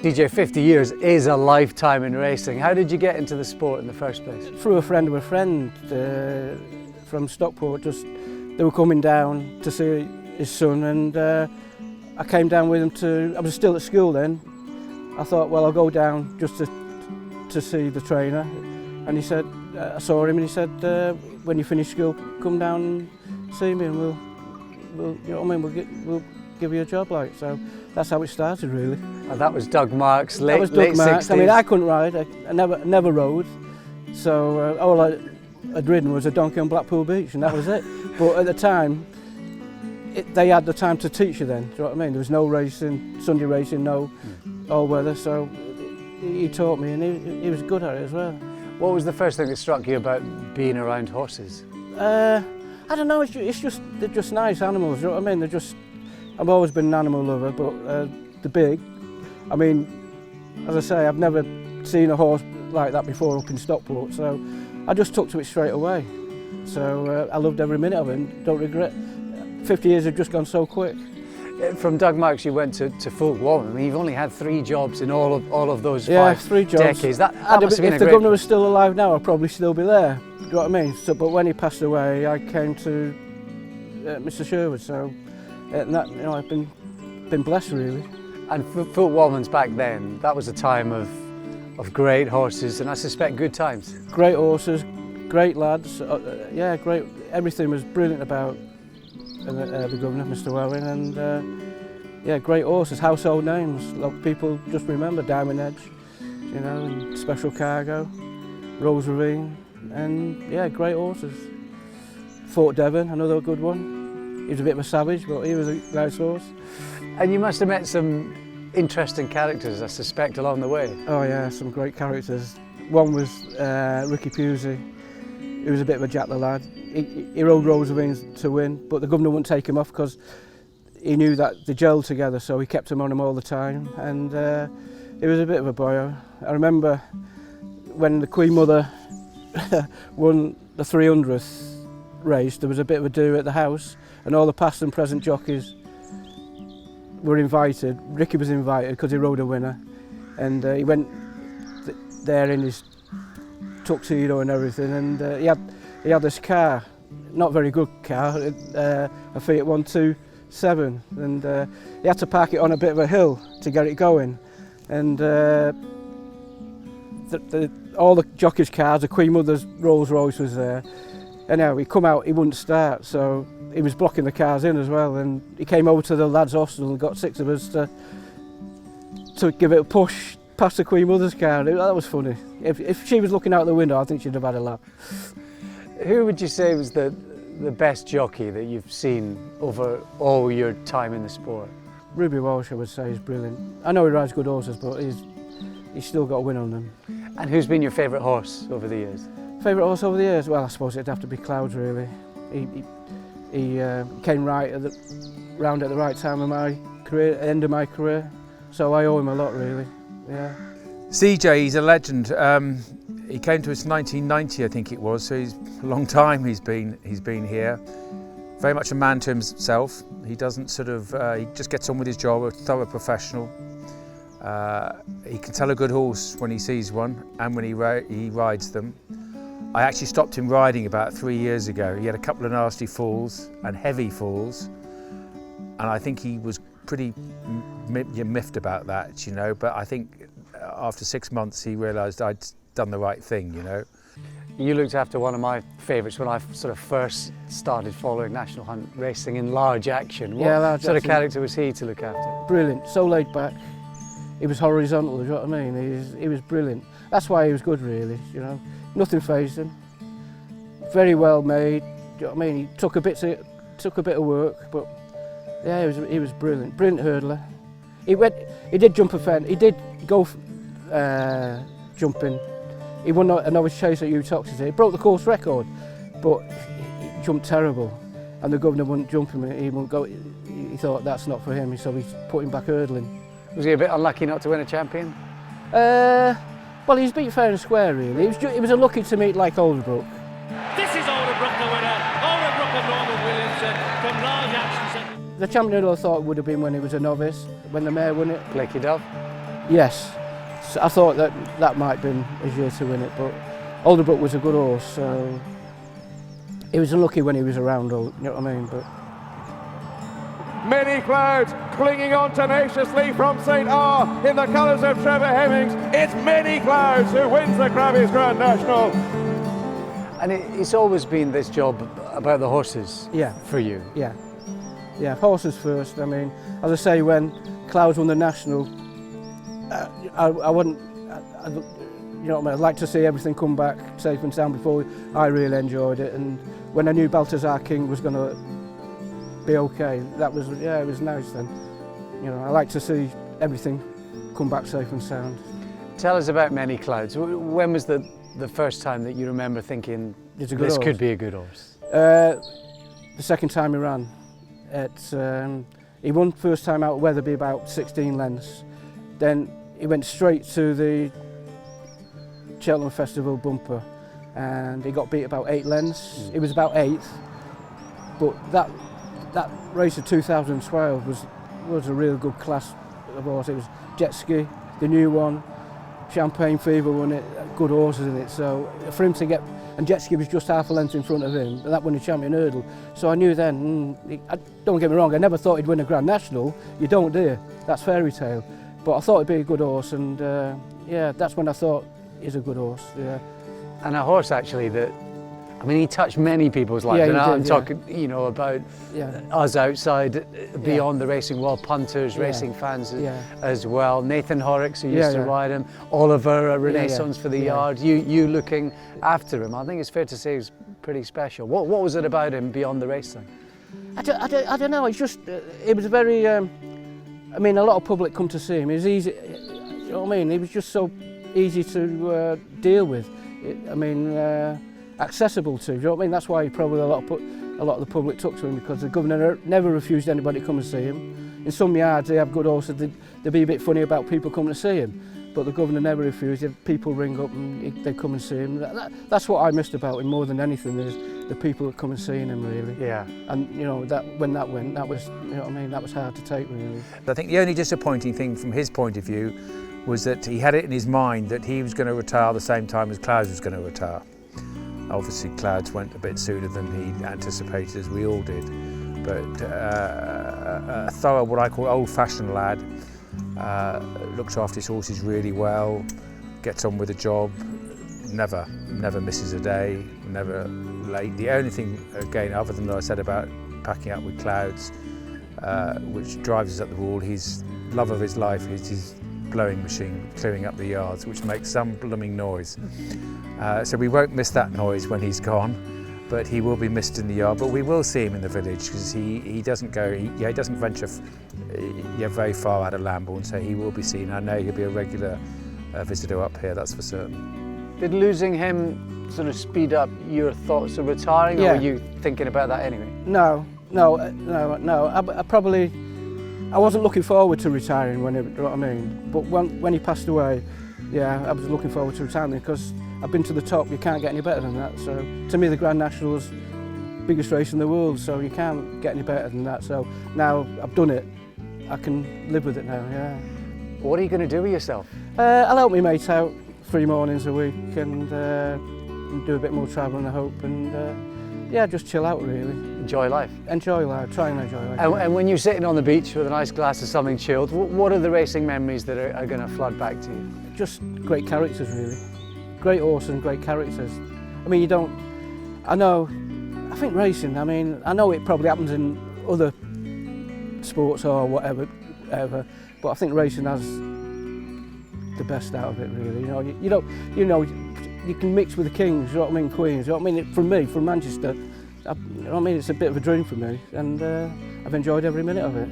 DJ, 50 years is a lifetime in racing. How did you get into the sport in the first place? Through a friend of a friend from Stockport. They were coming down to see his son, and I came down with him I was still at school then. I thought, well, I'll go down just to see the trainer. And he said, I saw him and he said, when you finish school, come down and see me and we'll you know what I mean, we'll give you a job, like. So that's how it started, really. And that was Doug Marks, late 60s. I mean, I couldn't ride, I never rode. So all I'd ridden was a donkey on Blackpool Beach, and that was it. But at the time, they had the time to teach you then, do you know what I mean? There was no racing, Sunday racing, no all weather, so he taught me, and he was good at it as well. What was the first thing that struck you about being around horses? I don't know, they're just nice animals, you know what I mean? I've always been an animal lover, but the big, I mean, as I say, I've never seen a horse like that before up in Stockport, so I just took to it straight away. So I loved every minute of it and don't regret. 50 years have just gone so quick. From Doug Marks you went to Folk Warren. I mean, you've only had 3 jobs in all of those 3 jobs. decades. That must have been if the governor was still alive now, I'd probably still be there. Do you know what I mean? So, but when he passed away, I came to Mr. Sherwood. So, and that, you know, I've been blessed really. And Folk Warren's back then, that was a time of great horses, and I suspect good times. Great horses, great lads. Yeah, great. Everything was brilliant about the governor, Mr. Warren, and yeah, great horses, household names. A lot of people just remember Diamond Edge, you know, and Special Cargo, Rose Ravine, and yeah, great horses. Fort Devon, another good one. He was a bit of a savage, but he was a nice horse. And you must have met some interesting characters, I suspect, along the way. Oh yeah, some great characters. One was Ricky Pusey. He was a bit of a Jack the Lad. He rode Rose Ravine to win, but the governor wouldn't take him off because he knew that they gelled together, so he kept him on him all the time. And he was a bit of a boyo. I remember when the Queen Mother won the 300th race, there was a bit of a do at the house, and all the past and present jockeys were invited. Ricky was invited because he rode a winner, and he went there in his tuxedo and everything, and he had this car, not very good car, a Fiat 127, and he had to park it on a bit of a hill to get it going, and all the jockeys' cars, the Queen Mother's Rolls Royce was there. Anyhow, he come out, he wouldn't start, so he was blocking the cars in as well, and he came over to the lads' hostel and got 6 of us to give it a push past the Queen Mother's car. That was funny. If she was looking out the window, I think she'd have had a laugh. Who would you say was the best jockey that you've seen over all your time in the sport? Ruby Walsh, I would say, is brilliant. I know he rides good horses, but he's still got a win on them. And who's been your favourite horse over the years? Favourite horse over the years? Well, I suppose it'd have to be Clouds, really. He came round at the right time of my career, end of my career, so I owe him a lot, really. Yeah. CJ, he's a legend. He came to us in 1990, I think it was, so he's a long time he's been here. Very much a man to himself. He doesn't he just gets on with his job, a thorough professional. He can tell a good horse when he sees one and when he rides them. I actually stopped him riding about 3 years ago. He had a couple of nasty falls and heavy falls, and I think he was pretty miffed about that, you know, but I think after 6 months he realised I'd done the right thing, you know. You looked after one of my favourites when I sort of first started following National Hunt racing in large action. What large sort action. of character was he to look after? Brilliant, so laid back. He was horizontal, you know what I mean? He was brilliant. That's why he was good, really, you know. Nothing fazed him. Very well made, you know what I mean? He took a bit of work, but yeah, he was brilliant. Brilliant hurdler. He did jump a fence. He did go jumping. He won a novice chase at Utoxeter. He broke the course record, but he jumped terrible, and the governor wouldn't jump him. He wouldn't go. He thought that's not for him, so he put him back hurdling. Was he a bit unlucky not to win a champion? Well, he was beat fair and square, really. He was unlucky to meet like Alderbrook. This is Alderbrook, the winner. Alderbrook and Norman Williamson from large action. The champion I thought would have been when he was a novice, when the mare won it. Blakey Dove? Yes, so I thought that might have been his year to win it, but Alderbrook was a good horse, so he was unlucky when he was around, you know what I mean? But Many Clouds clinging on tenaciously from St R in the colours of Trevor Hemmings. It's Many Clouds who wins the Crabbies Grand National. And it's always been this job about the horses yeah, for you. yeah, horses first. I mean, as I say, when Clouds won the National, I wouldn't, you know what I mean, I'd like to see everything come back safe and sound before I really enjoyed it. And when I knew Balthazar King was going to be okay, that was, yeah, it was nice then. You know, I like to see everything come back safe and sound. Tell us about Many Clouds. When was the first time that you remember thinking It's a good this horse. could be a good horse? The second time he ran, he won first time out at Wetherby about 16 lengths. Then he went straight to the Cheltenham Festival bumper and he got beat about 8 lengths. He was about 8th, but that race of 2012 was a real good class of horse. It was Jet Ski, the new one, Champagne Fever won it, good horses in it. So for him to get, and Jet Ski was just half a length in front of him, and that won the champion hurdle. So I knew then, don't get me wrong, I never thought he'd win a Grand National. You don't, do you? That's fairy tale. But I thought he'd be a good horse, and yeah, that's when I thought he's a good horse. Yeah. And a horse actually that, I mean, he touched many people's lives. Yeah, he and I'm did, talking, you know, about us outside, beyond the racing world, punters, racing fans as well. Nathan Horrocks, who used to ride him, Oliver, a renaissance for the yard. You looking after him. I think it's fair to say he's pretty special. What was it about him beyond the racing? I don't know. It's just it was very. I mean, a lot of public come to see him. It was easy. You know what I mean? He was just so easy to deal with. Accessible to. You know what I mean? That's why probably a lot of the public took to him, because the governor never refused anybody to come and see him. In some yards they have good horses. They'd be a bit funny about people coming to see him, but the governor never refused. People ring up and they come and see him. That's what I missed about him more than anything, is the people that come and see him really. Yeah. And you know that when that went, that was, you know what I mean, that was hard to take really. I think the only disappointing thing from his point of view was that he had it in his mind that he was going to retire the same time as Clouds was going to retire. Obviously Clouds went a bit sooner than he anticipated, as we all did. But a thorough, what I call old-fashioned lad, looks after his horses really well, gets on with the job, never misses a day, never late. The only thing, again, other than what I said about packing up with Clouds, which drives us up the wall, his love of his life is his blowing machine clearing up the yards, which makes some blooming noise. So we won't miss that noise when he's gone, but he will be missed in the yard. But we will see him in the village, because he doesn't go, he doesn't venture very far out of Lambourne, so he will be seen. I know he'll be a regular visitor up here, that's for certain. Did losing him sort of speed up your thoughts of retiring, or were you thinking about that anyway? No. I wasn't looking forward to retiring when, you know what I mean. But when he passed away, yeah, I was looking forward to retiring, because I've been to the top. You can't get any better than that. So to me, the Grand National is the biggest race in the world. So you can't get any better than that. So now I've done it, I can live with it now. Yeah. What are you going to do with yourself? I'll help my mate out 3 mornings a week and do a bit more travelling, I hope, and yeah, just chill out really. Enjoy life. Enjoy life, try and enjoy life. And when you're sitting on the beach with a nice glass of something chilled, what are the racing memories that are going to flood back to you? Just great characters really. Great horses and great characters. I mean, I think racing, I mean, I know it probably happens in other sports or whatever, but I think racing has the best out of it really. You can mix with the kings, you know what I mean, queens, you know what I mean. From me, from Manchester, you know what I mean, it's a bit of a dream for me, and I've enjoyed every minute of it.